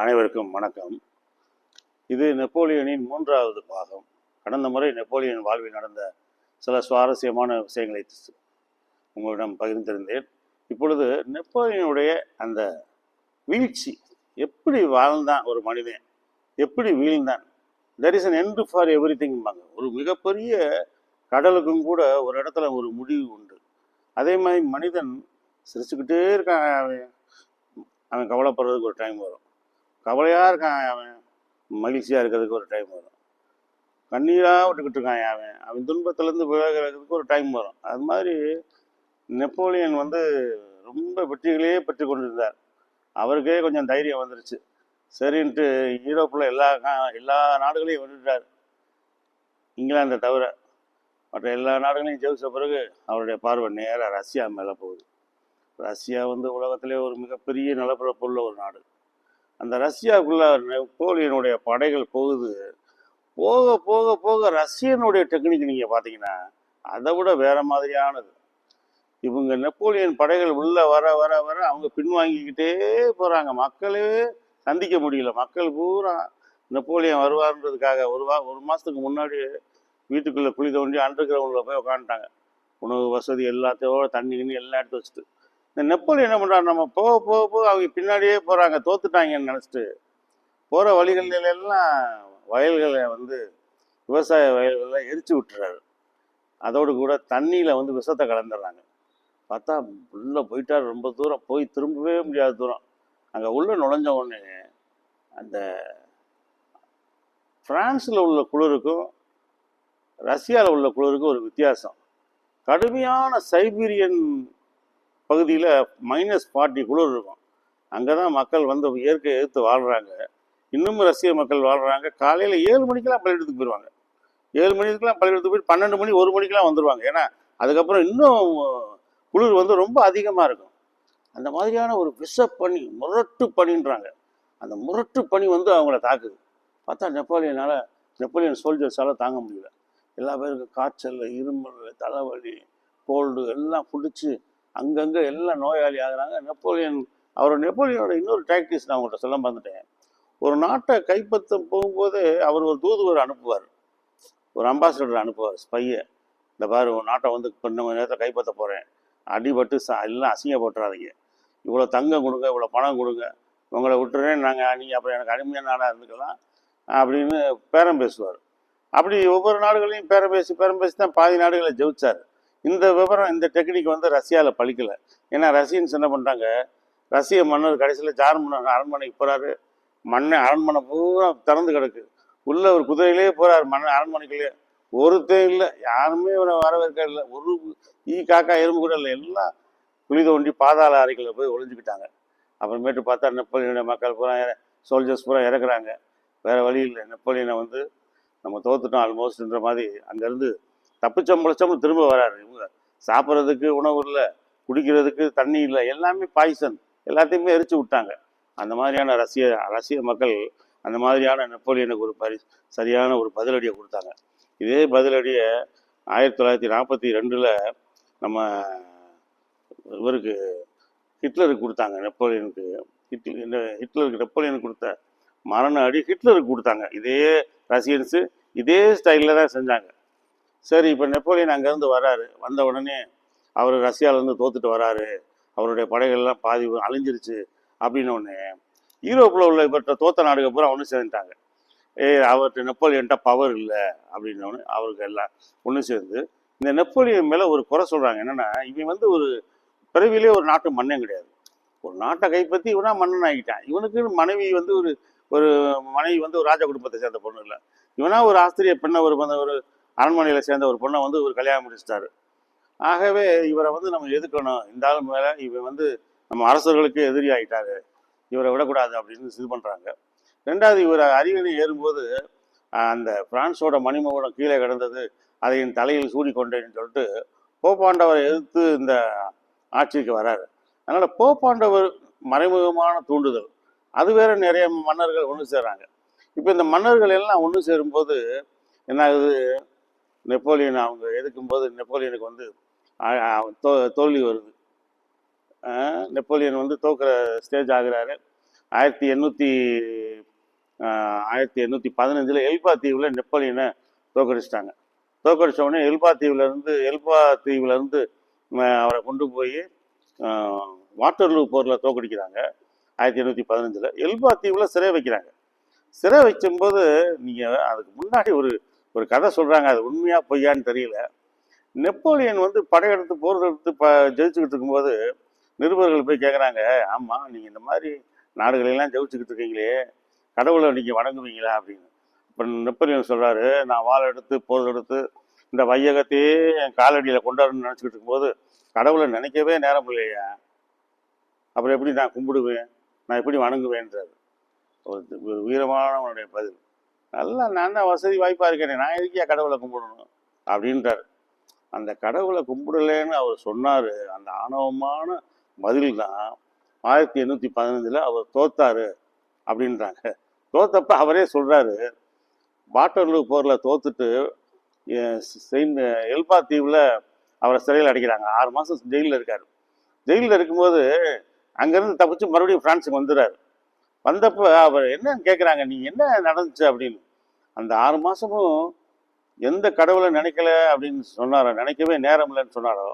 அனைவருக்கும் வணக்கம். இது நெப்போலியனின் 3வது பாகம். கடந்த முறை நெப்போலியன் வாழ்வில் நடந்த சில சுவாரஸ்யமான விஷயங்களை உங்களிடம் பகிர்ந்திருந்தேன். இப்பொழுது நெப்போலியனுடைய அந்த வீழ்ச்சி, எப்படி வாழ்ந்தான் ஒரு மனிதன், எப்படி வீழ்ந்தான், there is an end for every திங்பாங்க. ஒரு மிகப்பெரிய கடலுக்கும் கூட ஒரு இடத்துல ஒரு முடிவு உண்டு. அதே மாதிரி மனிதன் சிரிச்சுக்கிட்டே இருக்கான். அவன் கவலைப்படுறதுக்கு ஒரு டைம் வரும். கவலையாக இருக்கான் அவன், மகிழ்ச்சியாக இருக்கிறதுக்கு ஒரு டைம் வரும். கண்ணீராக விட்டுக்கிட்டு இருக்கான் அவன் துன்பத்திலேருந்து விலகிறதுக்கு ஒரு டைம் வரும். அது மாதிரி நெப்போலியன் ரொம்ப வெற்றிகளையே பெற்று கொண்டிருந்தார். அவருக்கே கொஞ்சம் தைரியம் வந்துருச்சு. சரின்ட்டு யூரோப்பில் எல்லா நாடுகளையும் வென்றுட்டார், இங்கிலாந்தை தவிர. மற்ற எல்லா நாடுகளையும் ஜெயிச்ச பிறகு அவருடைய பார்வை நேராக ரஷ்யா மேலே போகுது. ரஷ்யா உலகத்திலே ஒரு மிகப்பெரிய நிலப்பரப்புள்ள ஒரு நாடு. அந்த ரஷ்யாவுக்குள்ள நெப்போலியனுடைய படைகள் போகுது. போக போக போக ரஷ்யனுடைய டெக்னிக் நீங்கள் பார்த்தீங்கன்னா அதை விட வேற மாதிரியானது. இவங்க நெப்போலியன் படைகள் உள்ள வர வர வர அவங்க பின்வாங்கிக்கிட்டே போகிறாங்க. மக்களே சந்திக்க முடியல. மக்கள் பூரா நெப்போலியன் வருவார்ன்றதுக்காக ஒரு மாதத்துக்கு முன்னாடி வீட்டுக்குள்ளே குழி தோண்டி அண்டர் கிரவுண்டில் போய் உட்காந்துட்டாங்க. உணவு வசதி எல்லாத்தையோட தண்ணி கிண்ணி எல்லாம் எடுத்து வச்சுட்டு. இந்த நெப்போலியன் என்ன பண்ணுறாங்க, நம்ம போக போக போக அவங்க பின்னாடியே போகிறாங்க. தோத்துட்டாங்கன்னு நினச்சிட்டு போகிற வழிகளெல்லாம் வயல்களை விவசாய வயல்களை எரிச்சு விட்டுறாரு. அதோடு கூட தண்ணியில் விஷத்தை கலந்துடுறாங்க. பார்த்தா உள்ளே போயிட்டார். ரொம்ப தூரம் போய் திரும்பவே முடியாத தூரம். அங்கே உள்ளே நுழைஞ்ச உடனே அந்த பிரான்ஸில் உள்ள குளிருக்கும் ரஷ்யாவில் உள்ள குளிருக்கும் ஒரு வித்தியாசம். கடுமையான சைபீரியன் பகுதியில் -40 குளிர் இருக்கும். அங்கே தான் மக்கள் இயற்கையை எதிர்த்து வாழ்கிறாங்க. இன்னமும் ரஷ்ய மக்கள் வாழ்கிறாங்க. காலையில் 7 மணிக்கெல்லாம் பள்ளியிடத்துக்கு போயிடுவாங்க. 7 மணிக்கெல்லாம் பள்ளியிடத்துக்கு போயிட்டு 12 மணி 1 மணிக்கெல்லாம் வந்துடுவாங்க. ஏன்னா அதுக்கப்புறம் இன்னும் குளிர் ரொம்ப அதிகமாக இருக்கும். அந்த மாதிரியான ஒரு விஷப்பனி, முரட்டு பனின்றாங்க. அந்த முரட்டு பனி அவங்கள தாக்குது. பார்த்தா நெப்போலியன் சோல்ஜர்ஸால் தாங்க முடியல. எல்லா பேருக்கும் காய்ச்சல், இருமல், தலைவலி, கோல்டு எல்லாம் பிடிச்சி அங்கங்கே எல்லாம் நோயாளி ஆகுறாங்க. நெப்போலியனோட இன்னொரு டாக்டிக்ஸ் நான் உங்கள்கிட்ட சொல்ல மறந்துட்டேன். ஒரு நாட்டை கைப்பற்ற போகும்போது அவர் ஒரு தூதுவர் அனுப்புவார், ஒரு அம்பாசிடர் அனுப்புவார், ஸ்பையை. இந்த பாரு, ஒரு நாட்டை கொஞ்சம் நேரத்தை கைப்பற்ற போகிறேன், அடிபட்டு எல்லாம் அசிங்கப்பட்டுறாதீங்க, இவ்வளோ தங்கம் கொடுங்க, இவ்வளோ பணம் கொடுங்க, உங்களை விட்டுறேன், நீங்கள் அப்புறம் எனக்கு அடிமையான நாடாக இருந்துக்கலாம் அப்படின்னு பேரம் பேசுவார். அப்படி ஒவ்வொரு நாடுகளையும் பேரம் பேசி தான் பாதி நாடுகளை ஜெயிச்சார். இந்த விவரம், இந்த டெக்னிக் ரஷ்யாவில் பழிக்கலை. ஏன்னா ரஷ்யன்ஸ் என்ன பண்ணுறாங்க, ரஷ்ய மன்னர் கடைசியில் ஜார் மன்னர் அரண்மனைக்கு போகிறாரு. அரண்மனை பூரா திறந்து கிடக்கு. உள்ள ஒரு குதிரையிலே போகிறார் அரண்மனைக்குள்ளே. ஒருத்தர் இல்லை, யாருமே இவரை வரவேற்க இல்லை. ஒரு காக்கா எறும்பு கூட இல்லை. எல்லாம் குழி தோண்டி பாதாள அறைகளில் போய் ஒளிஞ்சுக்கிட்டாங்க. அப்புறமேட்டு பார்த்தா நெப்போலியனுடைய மக்கள் பூரா சோல்ஜர்ஸ் பூரா இறக்குறாங்க. வேறு வழி இல்லை. நெப்போலியனை நம்ம தோத்துட்டோம் ஆல்மோஸ்ட்ன்ற மாதிரி அங்கேருந்து தப்பிச்சம்பளச்சம் திரும்ப வராரு. இவங்க சாப்பிட்றதுக்கு உணவு இல்லை, குடிக்கிறதுக்கு தண்ணி இல்லை, எல்லாமே பாய்சன், எல்லாத்தையுமே எரிச்சு விட்டாங்க. அந்த மாதிரியான ரஷ்ய மக்கள் அந்த மாதிரியான நெப்போலியனுக்கு சரியான ஒரு பதிலடியை கொடுத்தாங்க. இதே பதிலடியை 1942 நம்ம இவருக்கு ஹிட்லருக்கு கொடுத்தாங்க. ஹிட்லருக்கு நெப்போலியனுக்கு கொடுத்த மரண அடி ஹிட்லருக்கு கொடுத்தாங்க. இதே ரஷ்யன்ஸு இதே ஸ்டைலில் தான் செஞ்சாங்க. சரி, இப்போ நெப்போலியன் அங்கேருந்து வராரு. வந்த உடனே அவர் ரஷ்யாவிலேருந்து தோத்துட்டு வராரு, அவருடைய படைகள்லாம் பாதி அழிஞ்சிருச்சு அப்படின்னு ஒன்று யூரோப்பில் உள்ள இவர்கிட்ட தோத்த நாடுகள் பூரா ஒன்று சேர்ந்துட்டாங்க. அவர்கிட்ட நெப்போலியன்ட்ட பவர் இல்லை அப்படின்னோடனே அவருக்கு எல்லாம் ஒன்று சேர்ந்து இந்த நெப்போலியன் மேலே ஒரு குறை சொல்கிறாங்க. என்னென்னா, இவன் ஒரு பிறவிலே ஒரு நாட்டு மன்னன் கிடையாது. ஒரு நாட்டை கைப்பற்றி இவனா மன்னன் ஆகிட்டான். இவனுக்கு மனைவி ஒரு மனைவி ஒரு ராஜ குடும்பத்தை சேர்ந்த பொண்ணு இல்லை. இவனா ஒரு ஆஸ்திரிய பெண்ணை ஒரு அரண்மனையில் சேர்ந்த ஒரு பொண்ணை ஒரு கல்யாணம் முடிச்சிட்டாரு. ஆகவே இவரை நம்ம எதுக்கணும். இந்த ஆள் மேலே இவன் நம்ம அரசர்களுக்கு எதிரி ஆகிட்டாரு, இவரை விடக்கூடாது அப்படின்னு இது பண்ணுறாங்க. ரெண்டாவது, இவர் அரியணை ஏறும்போது அந்த பிரான்ஸோட மணிமகுடம் கீழே கிடந்தது, அதை என் தலையில் சூடி கொண்டேன்னு சொல்லிட்டு போப்பாண்டவரை எதிர்த்து இந்த ஆட்சிக்கு வராரு. அதனால் போப்பாண்டவர் மறைமுகமான தூண்டுதல். அது வேற நிறைய மன்னர்கள் ஒன்று சேர்றாங்க. இப்போ இந்த மன்னர்கள் எல்லாம் ஒன்று சேரும்போது என்ன ஆகுது, நெப்போலியன் அவங்க எதுக்கும்போது நெப்போலியனுக்கு தோல்வி வருது. நெப்போலியன் தோக்குற ஸ்டேஜ் ஆகுறாரு. 1800 1815 எல்பா தீவில் நெப்போலியனை தோக்கடிச்சிட்டாங்க. தோக்கடிச்ச உடனே எல்பா தீவுலேருந்து அவரை கொண்டு போய் வாட்டர்லூ போரில் தோக்கடிக்கிறாங்க 1815. எல்பா தீவில் சிறை வைக்கிறாங்க. சிறை வைக்கும்போது நீங்கள் அதுக்கு முன்னாடி ஒரு ஒரு கதை சொல்கிறாங்க, அது உண்மையாக பொய்யான்னு தெரியல. நெப்போலியன் வந்து படையெடுத்து போர் எடுத்து ஜெயிச்சுக்கிட்டு இருக்கும்போது நிருபர்கள் போய் கேட்குறாங்க, ஆமாம் நீங்கள் இந்த மாதிரி நாடுகளெல்லாம் ஜெயிச்சுக்கிட்டு இருக்கீங்களே, கடவுளை நீங்கள் வணங்குவீங்களா அப்படின்னு. இப்போ நெப்போலியன் சொல்கிறாரு, நான் வாழை எடுத்து போர் எடுத்து இந்த வையகத்தையே என் காலடியில் கொண்டாடணும்னு நினச்சிக்கிட்டு இருக்கும்போது கடவுளை நினைக்கவே நேரம் இல்லையா, அப்புறம் எப்படி நான் கும்பிடுவேன், நான் எப்படி வணங்குவேன்றாரு. ஒரு வீரமானவனுடைய பதில். நல்லா நான் தான் வசதி வாய்ப்பாக இருக்கேனே, நான் எதுக்கியா கடவுளை கும்பிடணும் அப்படின்றார். அந்த கடவுளை கும்பிடலேன்னு அவர் சொன்னார். அந்த ஆணவமான பதில் தான் 1815 அவர் தோத்தாரு அப்படின்றாங்க. தோத்தப்ப அவரே சொல்றாரு, வாட்டர்லூ போரில் தோத்துட்டு எல்பா தீவில் அவரை சிறையில் அடைக்கிறாங்க. 6 மாதம் ஜெயிலில் இருக்காரு. ஜெயிலில் இருக்கும்போது அங்கேருந்து தப்பிச்சு மறுபடியும் பிரான்ஸுக்கு வந்துடுறாரு. வந்தப்போ அவர் என்னன்னு கேட்குறாங்க, நீ என்ன நடந்துச்சு அப்படின்னு. அந்த 6 மாதமும் எந்த கடவுளை நினைக்கல அப்படின்னு சொன்னாரோ, நினைக்கவே நேரம் இல்லைன்னு சொன்னாரோ,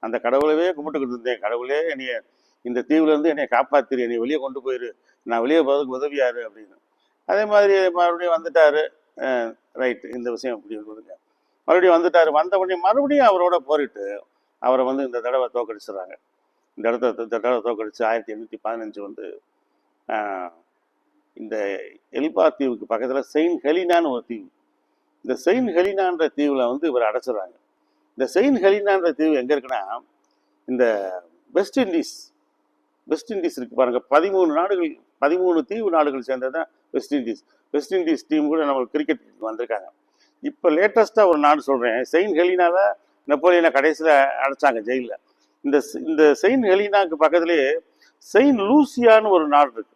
அந்த கடவுளவே கும்பிட்டுக்கிட்டு இருந்தேன். கடவுளே என்னைய இந்த தீவுலேருந்து என்னை காப்பாற்றிரு, என்னை வெளியே கொண்டு போயிரு, நான் வெளியே போகிறதுக்கு உதவியாரு அப்படின்னு. அதே மாதிரி மறுபடியும் வந்துட்டாரு. ரைட்டு, இந்த விஷயம் இப்படி இருந்ததுங்க. மறுபடியும் வந்துட்டார். வந்த உடனே மறுபடியும் அவரோட போரிட்டு அவரை வந்து இந்த தடவை தோக்கடிச்சிடுறாங்க. இந்த தடவை தோக்கடிச்சு 1815 வந்து இந்த எல்பா தீவுக்கு பக்கத்தில் செயின்ட் ஹெலினான்னு ஒரு தீவு. இந்த செயின்ட் ஹெலினான்ற தீவில் வந்து இவர் அடைச்சிடுறாங்க. இந்த செயின்ட் ஹெலினான்ற தீவு எங்கே இருக்குன்னா, இந்த வெஸ்ட் இண்டீஸ் இருக்கு பாருங்க. 13 தீவு நாடுகள் சேர்ந்தது தான் வெஸ்ட் இண்டீஸ் டீம் கூட நம்மளுக்கு கிரிக்கெட் வந்திருக்காங்க. இப்போ லேட்டஸ்ட்டாக ஒரு நாடு சொல்கிறேன், செயின்ட் ஹெலினால நெப்போலியனை கடைசியில் அடைச்சாங்க ஜெயிலில். இந்த செயின்ட் ஹெலினாக்கு பக்கத்துலேயே செயின்ட் லூசியான்னு ஒரு நாடு இருக்கு.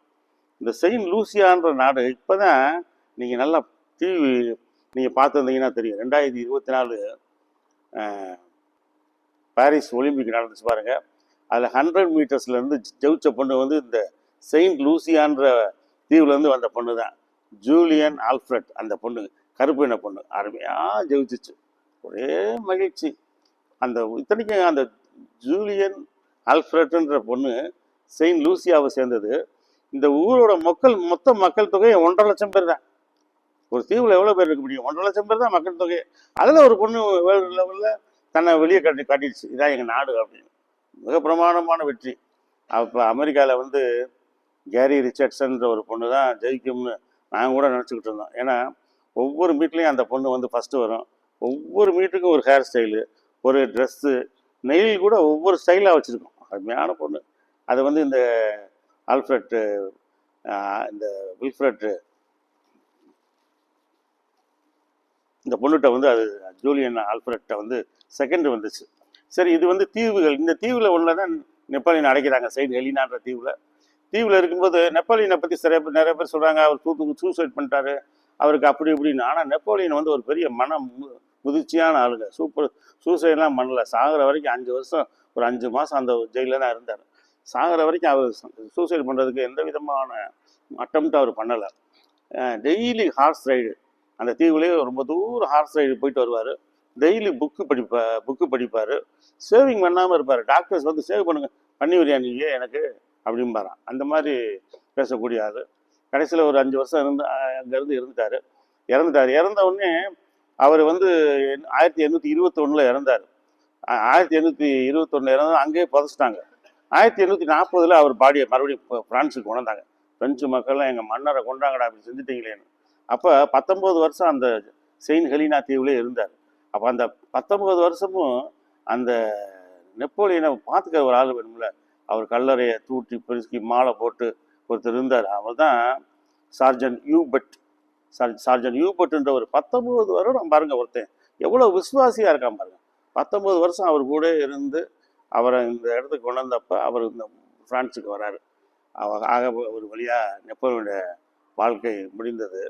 இந்த செயின்ட் லூசியான்ற நாடு இப்போ தான் நீங்கள் நல்லா டிவி நீங்கள் பார்த்துருந்தீங்கன்னா தெரியும். 2024 பாரிஸ் ஒலிம்பிக் நடந்துச்சு பாருங்கள். அதில் 100 மீட்டர்ஸ்லேருந்து ஜெயிச்ச பொண்ணு வந்து இந்த செயின்ட் லூசியான்ற தீவுலேருந்து வந்த பொண்ணு தான், ஜூலியன் ஆல்ஃப்ரெட். அந்த பொண்ணு கருப்பின பொண்ணு அருமையாக ஜெயிச்சிச்சு. ஒரே மகிழ்ச்சி. அந்த இத்தனைக்கும் அந்த ஜூலியன் ஆல்ஃப்ரெட்ன்ற பொண்ணு செயின்ட் லூசியாவை சேர்ந்தது. இந்த ஊரோட மொத்த மக்கள் தொகை 1.5 லட்சம் பேர் தான். ஒரு தீவில் எவ்வளோ பேர் இருக்க முடியும்? 1.5 லட்சம் பேர் தான் மக்கள் தொகை. அதில் ஒரு பொண்ணு வேர்ல்டு லெவலில் தன்னை வெளியே காட்டிடுச்சு, இதான் எங்கள் நாடு அப்படின்னு. மிக பிரமாணமான வெற்றி. அப்போ அமெரிக்காவில் வந்து கேரி ரிச்சர்ட்சன்ற ஒரு பொண்ணு தான் ஜெயிக்கும்னு நாங்கள் கூட நினச்சிக்கிட்டு இருந்தோம். ஏன்னா ஒவ்வொரு மீட்லேயும் அந்த பொண்ணு வந்து ஃபஸ்ட்டு வரும். ஒவ்வொரு மீட்டுக்கும் ஒரு ஹேர் ஸ்டைலு, ஒரு ட்ரெஸ்ஸு, நெயில் கூட ஒவ்வொரு ஸ்டைலாக வச்சுருக்கோம். அருமையான பொண்ணு. அது வந்து இந்த ஆல்ஃப்ரெட், இந்த வில்ஃப்ரெட், இந்த பொண்ணுகிட்ட வந்து அது ஜூலியன் ஆல்ஃப்ரெட்டை வந்து செகண்ட் வந்துச்சு. சரி, இது வந்து தீவுகள். இந்த தீவில் ஒன்றில் தான் நெப்போலியன் அடைக்கிறாங்க, செயின்ட் ஹெலினான்ற தீவில் இருக்கும்போது நெப்போலியனை பற்றி நிறைய பேர் சொல்கிறாங்க, அவர் சூசைட் பண்ணிட்டாரு, அவருக்கு அப்படி இப்படின்னு. ஆனால் நெப்போலியன் வந்து ஒரு பெரிய முதிர்ச்சியான ஆளுங்க. சூசைட்லாம் பண்ணல. சாகிற வரைக்கும் 5 வருஷம் ஒரு 5 மாதம் அந்த ஜெயிலில் தான் இருந்தார். சாகிற வரைக்கும் அவர் சூசைட் பண்ணுறதுக்கு எந்த விதமான அட்டம்ப்ட் அவர் பண்ணலை. டெய்லி ஹார்ஸ் ரைடு, அந்த தீவுலேயே ரொம்ப தூரம் ஹார்ஸ் ரைடு போயிட்டு வருவார். Daily book படிப்பார். சேவிங் பண்ணாமல் இருப்பார். டாக்டர்ஸ் வந்து சேவ் பண்ணி வரியா நீங்கள் எனக்கு அப்படின்பாரான். அந்த மாதிரி பேசக்கூடிய ஆள். கடைசியில் ஒரு 5 வருஷம் அங்கேருந்து இறந்துட்டார். இறந்த உடனே அவர் வந்து 1821 இறந்தார். 1821 இறந்தால் அங்கேயே புதைச்சிட்டாங்க. 1840 அவர் பாடியை மறுபடியும் பிரான்ஸுக்கு கொண்டாந்தாங்க. பிரெஞ்சு மக்கள்லாம் எங்கள் மன்னரை கொண்டாங்கடா அப்படி செஞ்சுட்டீங்களேன்னு. அப்போ 19 வருஷம் அந்த செயின்ட் ஹெலினா தீவுலேயே இருந்தார். அப்போ அந்த 19 வருஷமும் அந்த நெப்போலியனை பார்த்துக்க ஒரு ஆள் வேணும்ல. அவர் கல்லறையை தூட்டி பெருக்கி மாலை போட்டு ஒருத்தர் இருந்தார். அவர் தான் சார்ஜன் யூபர்ட்ன்ற ஒரு 19 வருடம் பாருங்க. ஒருத்தன் எவ்வளோ விசுவாசியாக இருக்கான் பாருங்க. 19 வருஷம் அவர் கூட இருந்து அவரை இந்த இடத்துக்கு கொண்டு வந்தப்போ அவர் இந்த பிரான்ஸுக்கு வராரு. ஆக ஒரு வழியாக நெப்போலியனுடைய வாழ்க்கை முடிந்தது.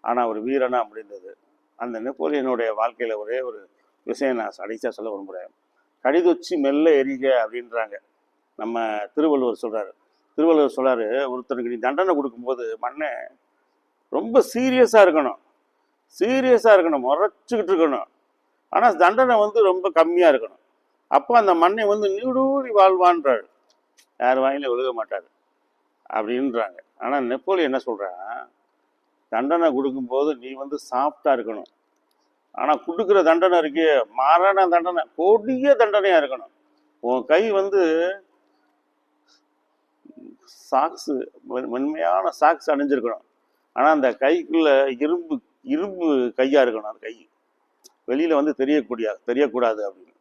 ஆனால் ஒரு வீரனாக முடிந்தது. அந்த நெப்போலியனுடைய வாழ்க்கையில் ஒரே ஒரு விஷயம் நான் கடைசியாக சொல்ல விரும்புகிறேன். கடிதொச்சி மெல்ல எரிக அப்படின்றாங்க. நம்ம திருவள்ளுவர் சொல்கிறார், திருவள்ளுவர் சொல்றாரு, ஒருத்தருக்கு நீ தண்டனை கொடுக்கும்போது மண்ணை ரொம்ப சீரியஸாக இருக்கணும், சீரியஸாக இருக்கணும், முறைச்சிக்கிட்டு இருக்கணும். ஆனால் தண்டனை வந்து ரொம்ப கம்மியாக இருக்கணும். அப்போ அந்த மண்ணை வந்து நீடூழி வாழ்வான்றாரு, யார் வாயிலும் விழுக மாட்டார் அப்படின்றாங்க. ஆனால் நெப்போலியன் என்ன சொல்கிறான், தண்டனை கொடுக்கும்போது நீ வந்து சாஃப்டாக இருக்கணும். ஆனால் கொடுக்குற தண்டனை இருக்கே மரண தண்டனை, கொடிய தண்டனையாக இருக்கணும். உன் கை வந்து சாக்ஸு, மென்மையான சாக்ஸ் அணிஞ்சிருக்கணும். ஆனால் அந்த கைக்குள்ள இரும்பு இரும்பு கையாக இருக்கணும். அந்த கை வெளியில் வந்து தெரியக்கூடாது அப்படின்னு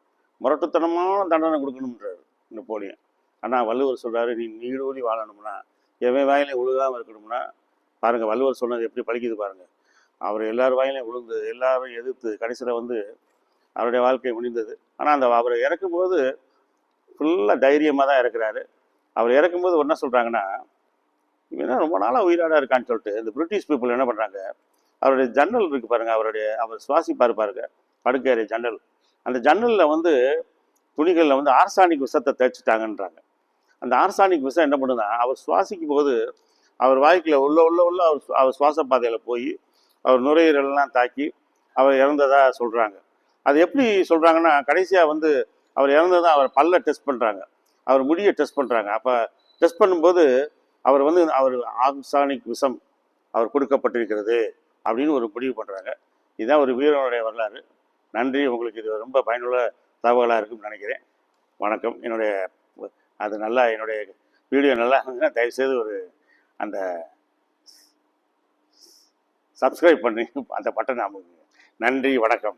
முரட்டுத்தனமான தண்டனை கொடுக்கணுன்றாரு நெப்போலியன். ஆனால் வள்ளுவர் சொல்கிறாரு, நீ நீடூழி வாழணும்னா, எவன் வாயிலையும் விழுகாமல் இருக்கணும்னா, பாருங்கள் வள்ளுவர் சொன்னது எப்படி பழிக்குது பாருங்கள். அவர் எல்லார் வாயிலையும் விழுந்து எல்லாரும் எதிர்த்து கடைசியில் வந்து அவருடைய வாழ்க்கை முடிந்தது. ஆனால் அந்த அவரை இறக்கும்போது ஃபுல்லாக தைரியமாக தான் இறக்குறாரு. அவர் இறக்கும்போது என்ன சொல்கிறாங்கன்னா, இவன் ரொம்ப நாளாக உயிராடாக இருக்கான்னு சொல்லிட்டு இந்த பிரிட்டிஷ் பீப்புள் என்ன பண்ணுறாங்க, அவருடைய ஜன்னல் இருக்குது பாருங்கள், அவர் சுவாசிப்பார் பாருங்க, படுக்கறை ஜன்னல், அந்த ஜன்னலில் வந்து துணிகளில் வந்து ஆர்சானிக் விஷத்தை தேய்ச்சிட்டாங்கன்றாங்க. அந்த ஆர்சானிக் விஷம் என்ன பண்ணுன்னா, அவர் சுவாசிக்கும் போது அவர் வாய்க்குள்ள உள்ள அவர் சுவாச பாதையில் போய் அவர் நுரையீரல்லாம் தாக்கி அவர் இறந்ததாக சொல்கிறாங்க. அது எப்படி சொல்கிறாங்கன்னா, கடைசியாக வந்து அவர் இறந்ததான் அவர் பல்ல டெஸ்ட் பண்ணுறாங்க, அவர் முடியை டெஸ்ட் பண்ணுறாங்க. அப்போ டெஸ்ட் பண்ணும்போது அவர் வந்து அவர் ஆர்சானிக் விஷம் அவர் கொடுக்கப்பட்டிருக்கிறது அப்படின்னு ஒரு முடிவு பண்ணுறாங்க. இதுதான் ஒரு வீரனுடைய வரலாறு. நன்றி. உங்களுக்கு இது ரொம்ப பயனுள்ள தகவலாக இருக்குன்னு நினைக்கிறேன். வணக்கம். என்னுடைய வீடியோ நல்லா இருந்ததுன்னா தயவுசெய்து அந்த சப்ஸ்கிரைப் பண்ணி அந்த பட்டனை அமுக்குங்க. நன்றி, வணக்கம்.